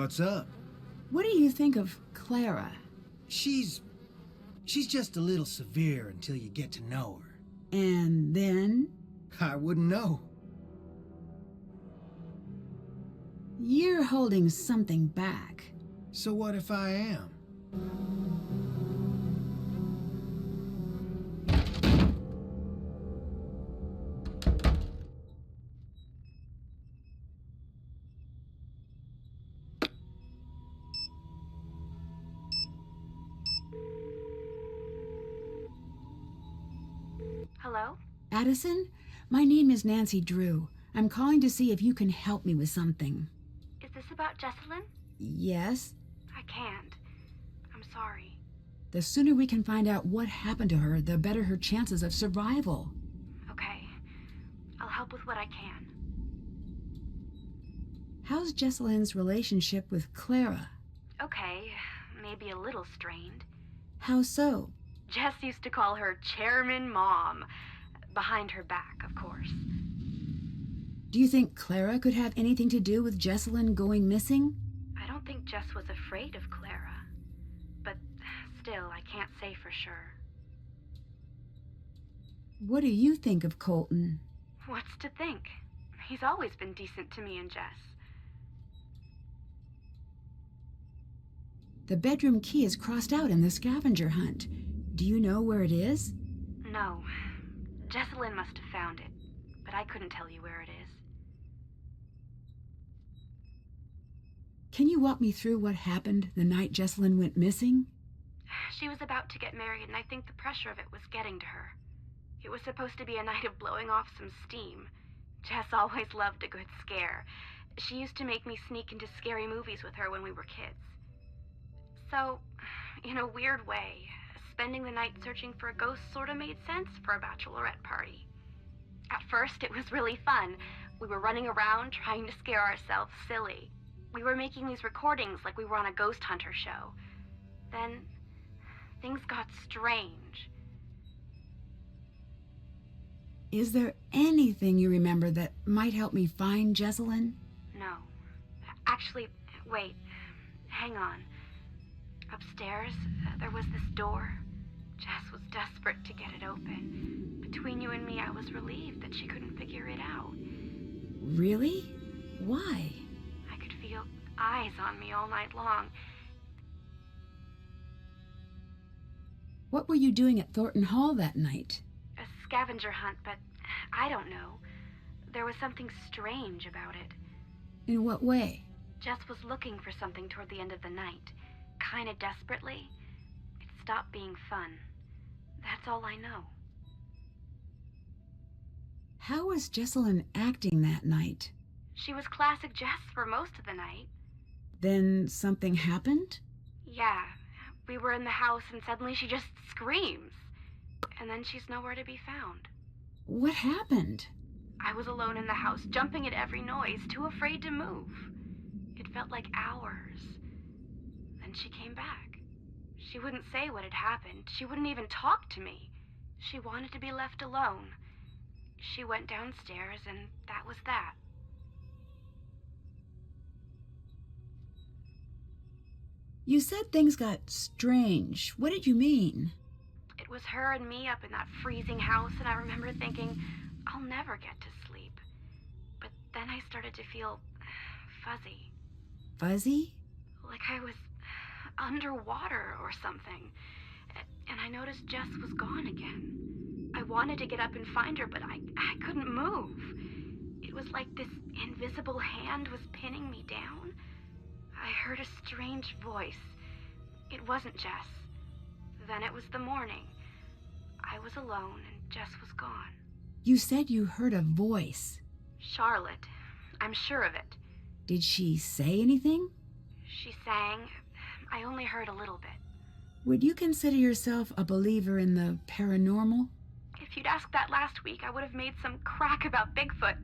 What's up? What do you think of Clara? She's just a little severe until you get to know her. And then? I wouldn't know. You're holding something back. So what if I am? Hello? Addison, my name is Nancy Drew. I'm calling to see if you can help me with something. Is this about Jessalyn? Yes? I can't. I'm sorry. The sooner we can find out what happened to her, the better her chances of survival. Okay. I'll help with what I can. How's Jessalyn's relationship with Clara? Okay, maybe a little strained. How so? Jess used to call her Chairman Mom. Behind her back, of course. Do you think Clara could have anything to do with Jessalyn going missing? I don't think Jess was afraid of Clara. But still, I can't say for sure. What do you think of Colton? What's to think? He's always been decent to me and Jess. The bedroom key is crossed out in the scavenger hunt. Do you know where it is? No. Jessalyn must have found it, but I couldn't tell you where it is. Can you walk me through what happened the night Jessalyn went missing? She was about to get married, and I think the pressure of it was getting to her. It was supposed to be a night of blowing off some steam. Jess always loved a good scare. She used to make me sneak into scary movies with her when we were kids. So, in a weird way, spending the night searching for a ghost sort of made sense for a bachelorette party. At first, it was really fun. We were running around trying to scare ourselves silly. We were making these recordings like we were on a ghost hunter show. Then, things got strange. Is there anything you remember that might help me find Jessalyn? No. Actually, wait. Hang on. Upstairs, there was this door. Jess was desperate to get it open. Between you and me, I was relieved that she couldn't figure it out. Really? Why? I could feel eyes on me all night long. What were you doing at Thornton Hall that night? A scavenger hunt, but I don't know. There was something strange about it. In what way? Jess was looking for something toward the end of the night. Kinda desperately. It stopped being fun. That's all I know. How was Jessalyn acting that night? She was classic Jess for most of the night. Then something happened? Yeah, we were in the house and suddenly she just screams. And then she's nowhere to be found. What happened? I was alone in the house, jumping at every noise, too afraid to move. It felt like hours. Then she came back. She wouldn't say what had happened. She wouldn't even talk to me. She wanted to be left alone. She went downstairs, and that was that. You said things got strange. What did you mean? It was her and me up in that freezing house, and I remember thinking, I'll never get to sleep. But then I started to feel fuzzy. Fuzzy? Like I was underwater or something. And I noticed Jess was gone again. I wanted to get up and find her, but I couldn't move. It was like this invisible hand was pinning me down. I heard a strange voice. It wasn't Jess. Then it was the morning. I was alone and Jess was gone. You said you heard a voice. Charlotte. I'm sure of it. Did she say anything? She sang. I only heard a little bit. Would you consider yourself a believer in the paranormal? If you'd asked that last week, I would have made some crack about Bigfoot.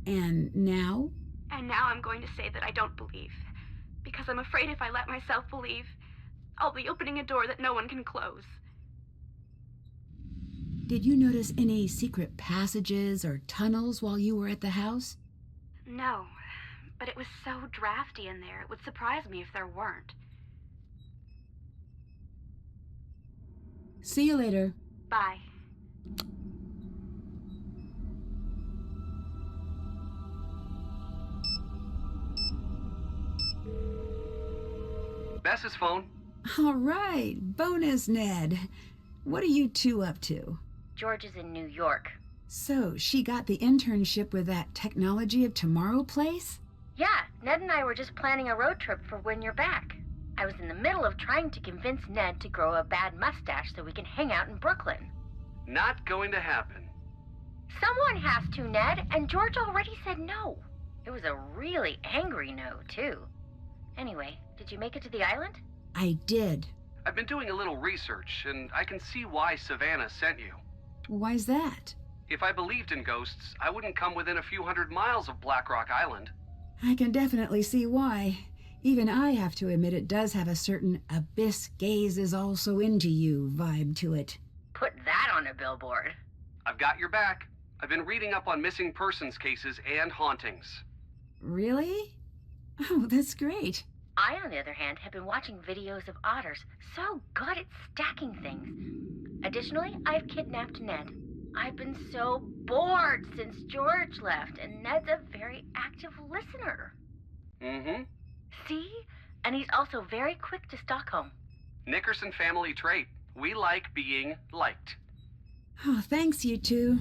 And now? And now I'm going to say that I don't believe. Because I'm afraid if I let myself believe, I'll be opening a door that no one can close. Did you notice any secret passages or tunnels while you were at the house? No. but it was so drafty in there, it would surprise me if there weren't. See you later. Bye. Bess's phone. All right, bonus, Ned. What are you two up to? George is in New York. So, she got the internship with that Technology of Tomorrow place? Yeah, Ned and I were just planning a road trip for when you're back. I was in the middle of trying to convince Ned to grow a bad mustache so we can hang out in Brooklyn. Not going to happen. Someone has to, Ned, and George already said no. It was a really angry no, too. Anyway, did you make it to the island? I did. I've been doing a little research, and I can see why Savannah sent you. Why's that? If I believed in ghosts, I wouldn't come within a few hundred miles of Black Rock Island. I can definitely see why. Even I have to admit it does have a certain abyss gaze is also into you vibe to it. Put that on a billboard. I've got your back. I've been reading up on missing persons cases and hauntings. Really? Oh, that's great. I, on the other hand, have been watching videos of otters so good at stacking things. Additionally, I've kidnapped Ned. I've been so bored since George left, and Ned's a very active listener. Mm-hmm. See? And he's also very quick to Stockholm. Nickerson family trait. We like being liked. Oh, thanks, you two.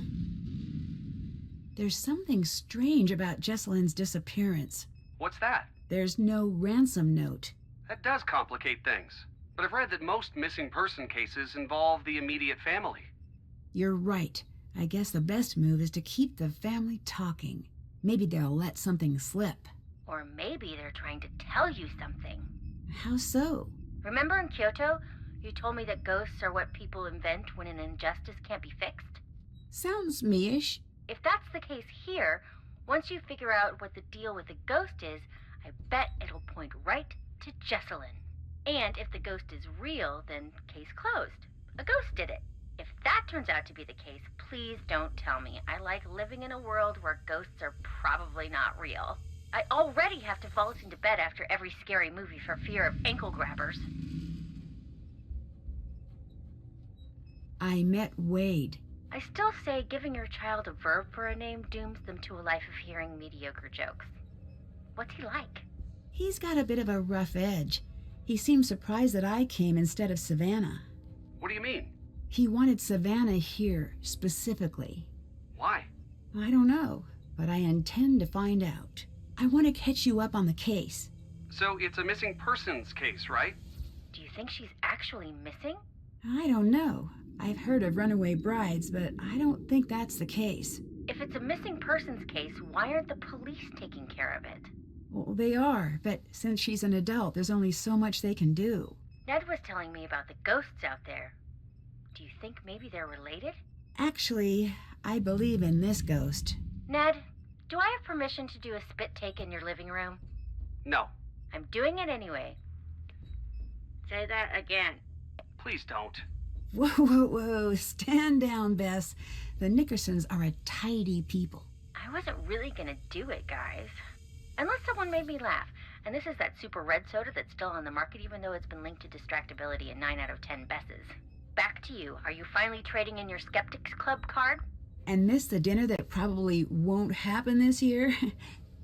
There's something strange about Jessalyn's disappearance. What's that? There's no ransom note. That does complicate things. But I've read that most missing person cases involve the immediate family. You're right. I guess the best move is to keep the family talking. Maybe they'll let something slip. Or maybe they're trying to tell you something. How so? Remember in Kyoto, you told me that ghosts are what people invent when an injustice can't be fixed? Sounds me-ish. If that's the case here, once you figure out what the deal with the ghost is, I bet it'll point right to Jessalyn. And if the ghost is real, then case closed. A ghost did it. If that turns out to be the case, please don't tell me. I like living in a world where ghosts are probably not real. I already have to fall into bed after every scary movie for fear of ankle grabbers. I met Wade. I still say giving your child a verb for a name dooms them to a life of hearing mediocre jokes. What's he like? He's got a bit of a rough edge. He seemed surprised that I came instead of Savannah. What do you mean? He wanted Savannah here, specifically. Why? I don't know, but I intend to find out. I want to catch you up on the case. So it's a missing persons case, right? Do you think she's actually missing? I don't know. I've heard of runaway brides, but I don't think that's the case. If it's a missing persons case, why aren't the police taking care of it? Well, they are, but since she's an adult, there's only so much they can do. Ned was telling me about the ghosts out there. Do you think maybe they're related? Actually, I believe in this ghost. Ned, do I have permission to do a spit take in your living room? No. I'm doing it anyway. Say that again. Please don't. Whoa, whoa, whoa. Stand down, Bess. The Nickersons are a tidy people. I wasn't really gonna do it, guys. Unless someone made me laugh. And this is that super red soda that's still on the market even though it's been linked to distractibility in 9 out of 10 Besses. Back to you. Are you finally trading in your Skeptics Club card? And this the dinner that probably won't happen this year?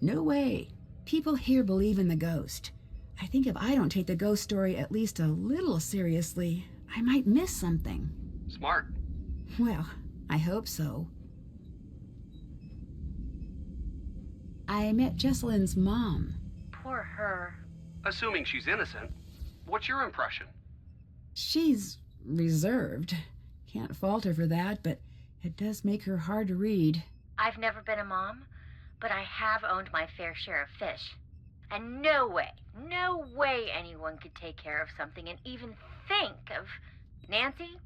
No way. People here believe in the ghost. I think if I don't take the ghost story at least a little seriously, I might miss something. Smart. Well, I hope so. I met Jessalyn's mom. Poor her. Assuming she's innocent. What's your impression? She's reserved. Can't fault her for that, but it does make her hard to read. I've never been a mom, but I have owned my fair share of fish. And no way anyone could take care of something and even think of... Nancy,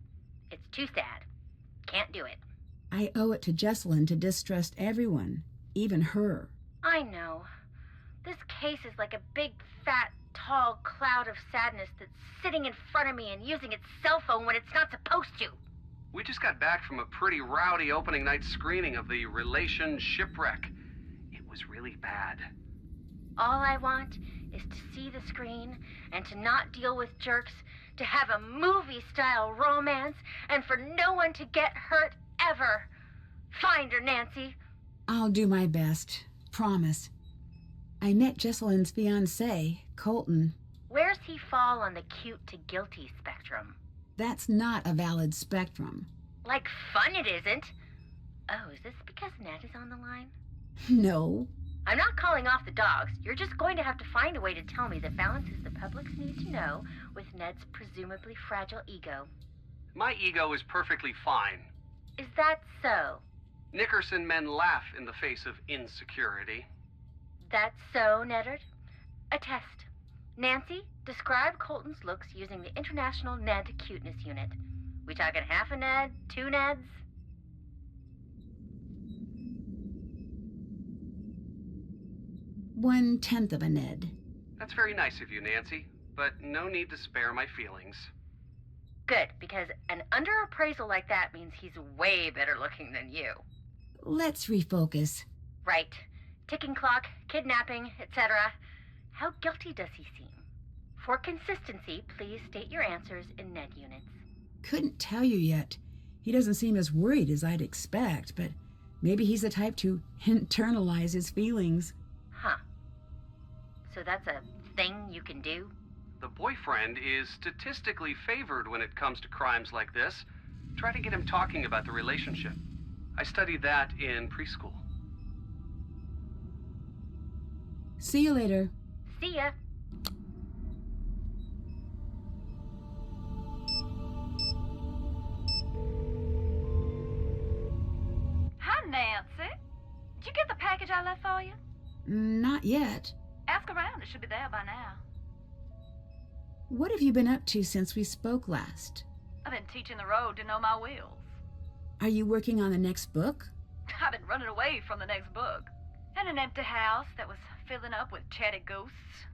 it's too sad. Can't do it. I owe it to Jessalyn to distrust everyone, even her. I know. This case is like a big, fat, tall cloud of sadness that's sitting in front of me and using its cell phone when it's not supposed to. We just got back from a pretty rowdy opening night screening of the Relation Shipwreck. It was really bad. All I want is to see the screen and to not deal with jerks, to have a movie-style romance, and for no one to get hurt ever. Find her, Nancy. I'll do my best. Promise. I met Jessalyn's fiancé, Colton. Where's he fall on the cute to guilty spectrum? That's not a valid spectrum. Like fun it isn't. Oh, is this because Ned is on the line? No. I'm not calling off the dogs. You're just going to have to find a way to tell me that balances the public's need to know with Ned's presumably fragile ego. My ego is perfectly fine. Is that so? Nickerson men laugh in the face of insecurity. That's so, Neddard? A test. Nancy, describe Colton's looks using the International Ned Cuteness Unit. We talking half a Ned, 2 Neds? One-tenth of a Ned. That's very nice of you, Nancy, but no need to spare my feelings. Good, because an underappraisal like that means he's way better looking than you. Let's refocus. Right. Ticking clock, kidnapping, etc. How guilty does he seem? For consistency, please state your answers in Ned units. Couldn't tell you yet. He doesn't seem as worried as I'd expect, but maybe he's the type to internalize his feelings. Huh. So that's a thing you can do? The boyfriend is statistically favored when it comes to crimes like this. Try to get him talking about the relationship. I studied that in preschool. See you later. See ya. Hi, Nancy. Did you get the package I left for you? Not yet. Ask around. It should be there by now. What have you been up to since we spoke last? I've been teaching the road to know my wheels. Are you working on the next book? I've been running away from the next book. And an empty house that was filling up with chatty ghosts.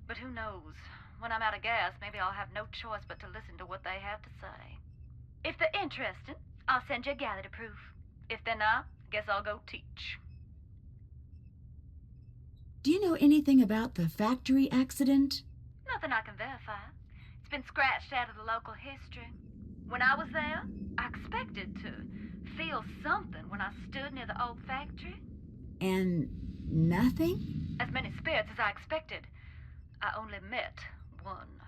But who knows? When I'm out of gas, maybe I'll have no choice but to listen to what they have to say. If they're interested, I'll send you a galley to proof. If they're not, I guess I'll go teach. Do you know anything about the factory accident? Nothing I can verify. It's been scratched out of the local history. When I was there, I expected to feel something when I stood near the old factory. And nothing? As many spirits as I expected. I only met one.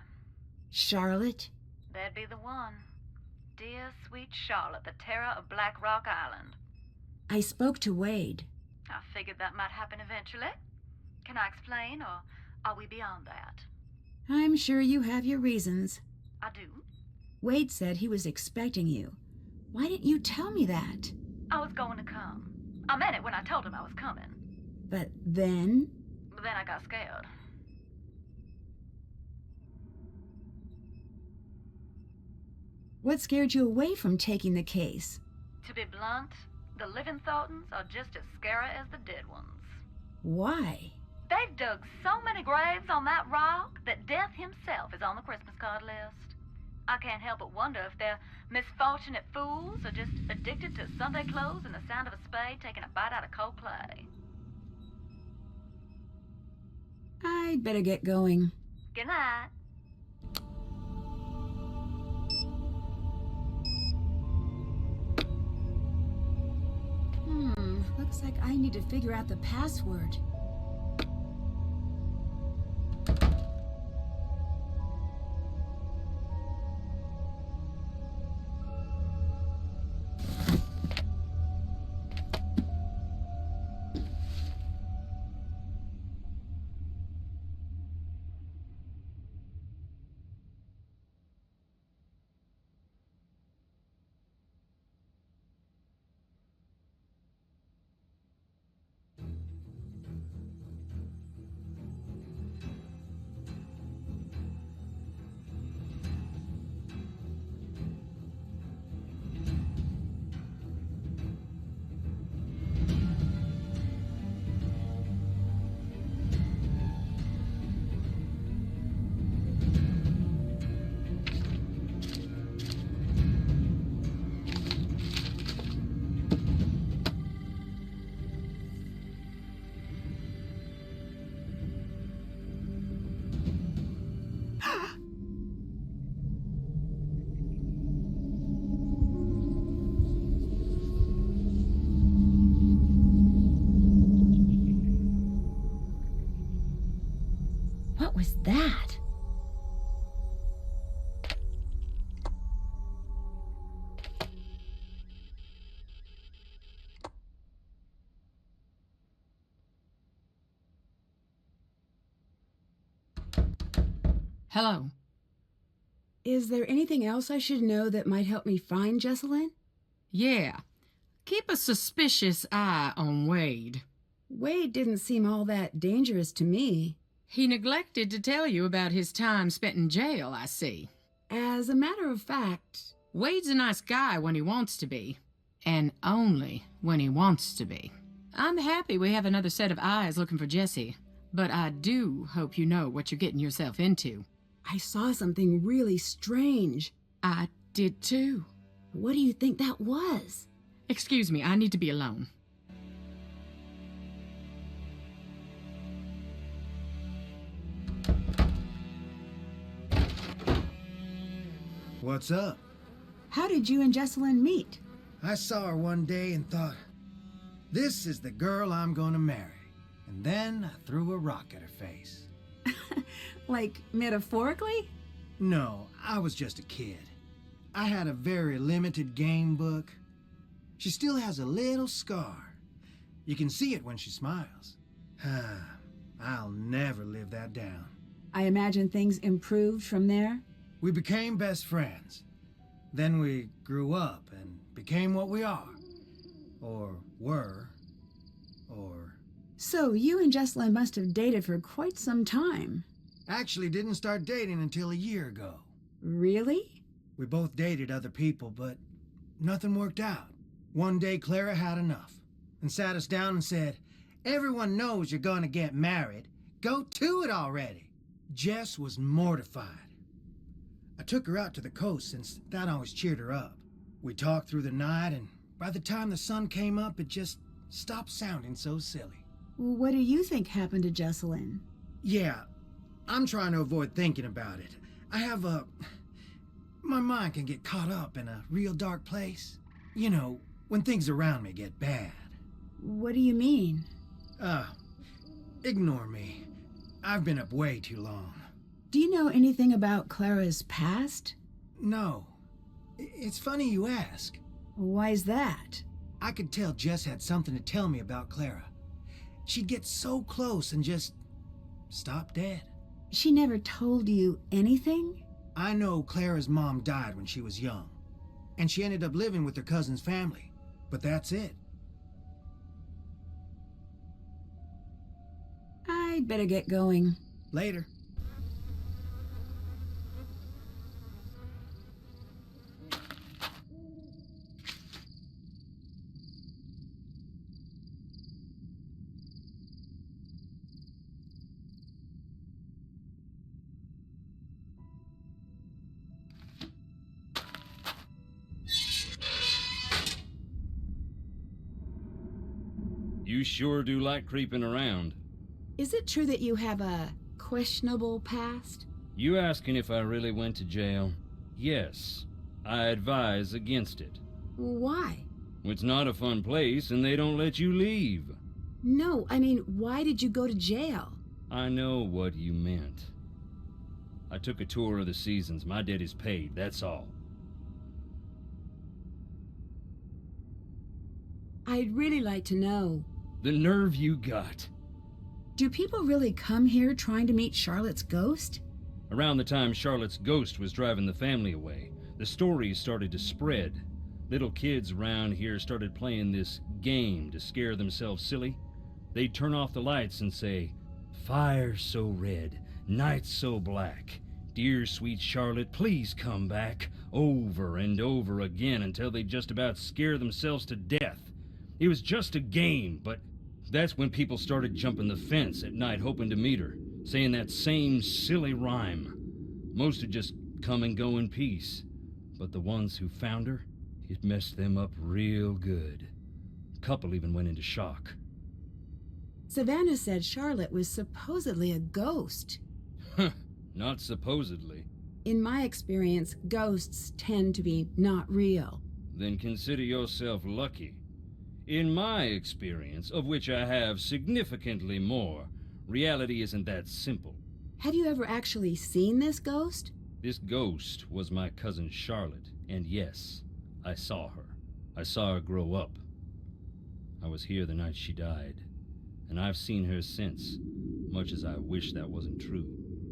Charlotte? That'd be the one. Dear, sweet Charlotte, the terror of Black Rock Island. I spoke to Wade. I figured that might happen eventually. Can I explain, or are we beyond that? I'm sure you have your reasons. I do. Wade said he was expecting you. Why didn't you tell me that? I was going to come. I meant it when I told him I was coming. But then? But then I got scared. What scared you away from taking the case? To be blunt, the living Thorntons are just as scary as the dead ones. Why? They've dug so many graves on that rock that Death himself is on the Christmas card list. I can't help but wonder if they're misfortunate fools or just addicted to Sunday clothes and the sound of a spade taking a bite out of cold clay. I'd better get going. Good night. Looks like I need to figure out the password. was that? Hello. Is there anything else I should know that might help me find Jessalyn? Yeah. Keep a suspicious eye on Wade. Wade didn't seem all that dangerous to me. He neglected to tell you about his time spent in jail, I see. As a matter of fact... Wade's a nice guy when he wants to be. And only when he wants to be. I'm happy we have another set of eyes looking for Jessie. But I do hope you know what you're getting yourself into. I saw something really strange. I did too. What do you think that was? Excuse me, I need to be alone. What's up? How did you and Jessalyn meet? I saw her one day and thought, this is the girl I'm gonna marry. And then I threw a rock at her face. Like, metaphorically? No, I was just a kid. I had a very limited game book. She still has a little scar. You can see it when she smiles. I'll never live that down. I imagine things improved from there? We became best friends. Then we grew up and became what we are. Or were. Or... So you and Jessalyn must have dated for quite some time. Actually didn't start dating until a year ago. Really? We both dated other people, but nothing worked out. One day Clara had enough and sat us down and said, everyone knows you're gonna get married. Go to it already. Jess was mortified. I took her out to the coast since that always cheered her up. We talked through the night, and by the time the sun came up, it just stopped sounding so silly. What do you think happened to Jessalyn? Yeah, I'm trying to avoid thinking about it. My mind can get caught up in a real dark place. You know, when things around me get bad. What do you mean? Ignore me. I've been up way too long. Do you know anything about Clara's past? No. It's funny you ask. Why's that? I could tell Jess had something to tell me about Clara. She'd get so close and just stop dead. She never told you anything? I know Clara's mom died when she was young, and she ended up living with her cousin's family, but that's it. I'd better get going. Later. You sure do like creeping around. Is it true that you have a questionable past? You asking if I really went to jail? Yes. I advise against it. Why? It's not a fun place and they don't let you leave. No, I mean, why did you go to jail? I know what you meant. I took a tour of the seasons. My debt is paid, that's all. I'd really like to know. The nerve you got. Do people really come here trying to meet Charlotte's ghost? Around the time Charlotte's ghost was driving the family away, the stories started to spread. Little kids around here started playing this game to scare themselves silly. They'd turn off the lights and say, "Fire so red, night so black. Dear sweet Charlotte, please come back," over and over again until they'd just about scare themselves to death. It was just a game, but that's when people started jumping the fence at night hoping to meet her, saying that same silly rhyme. Most would just come and go in peace, but the ones who found her, it messed them up real good. A couple even went into shock. Savannah said Charlotte was supposedly a ghost. Not supposedly. In my experience, ghosts tend to be not real. Then consider yourself lucky. In my experience, of which I have significantly more, reality isn't that simple. Have you ever actually seen this ghost? This ghost was my cousin Charlotte, and yes, I saw her. I saw her grow up. I was here the night she died, and I've seen her since, much as I wish that wasn't true.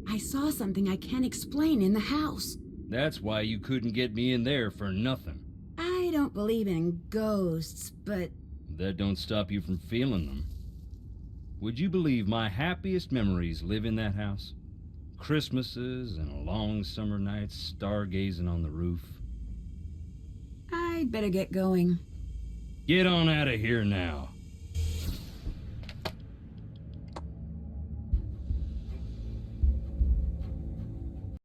I saw something I can't explain in the house. That's why you couldn't get me in there for nothing. I don't believe in ghosts, but... That don't stop you from feeling them. Would you believe my happiest memories live in that house? Christmases and long summer nights stargazing on the roof. I'd better get going. Get on out of here now.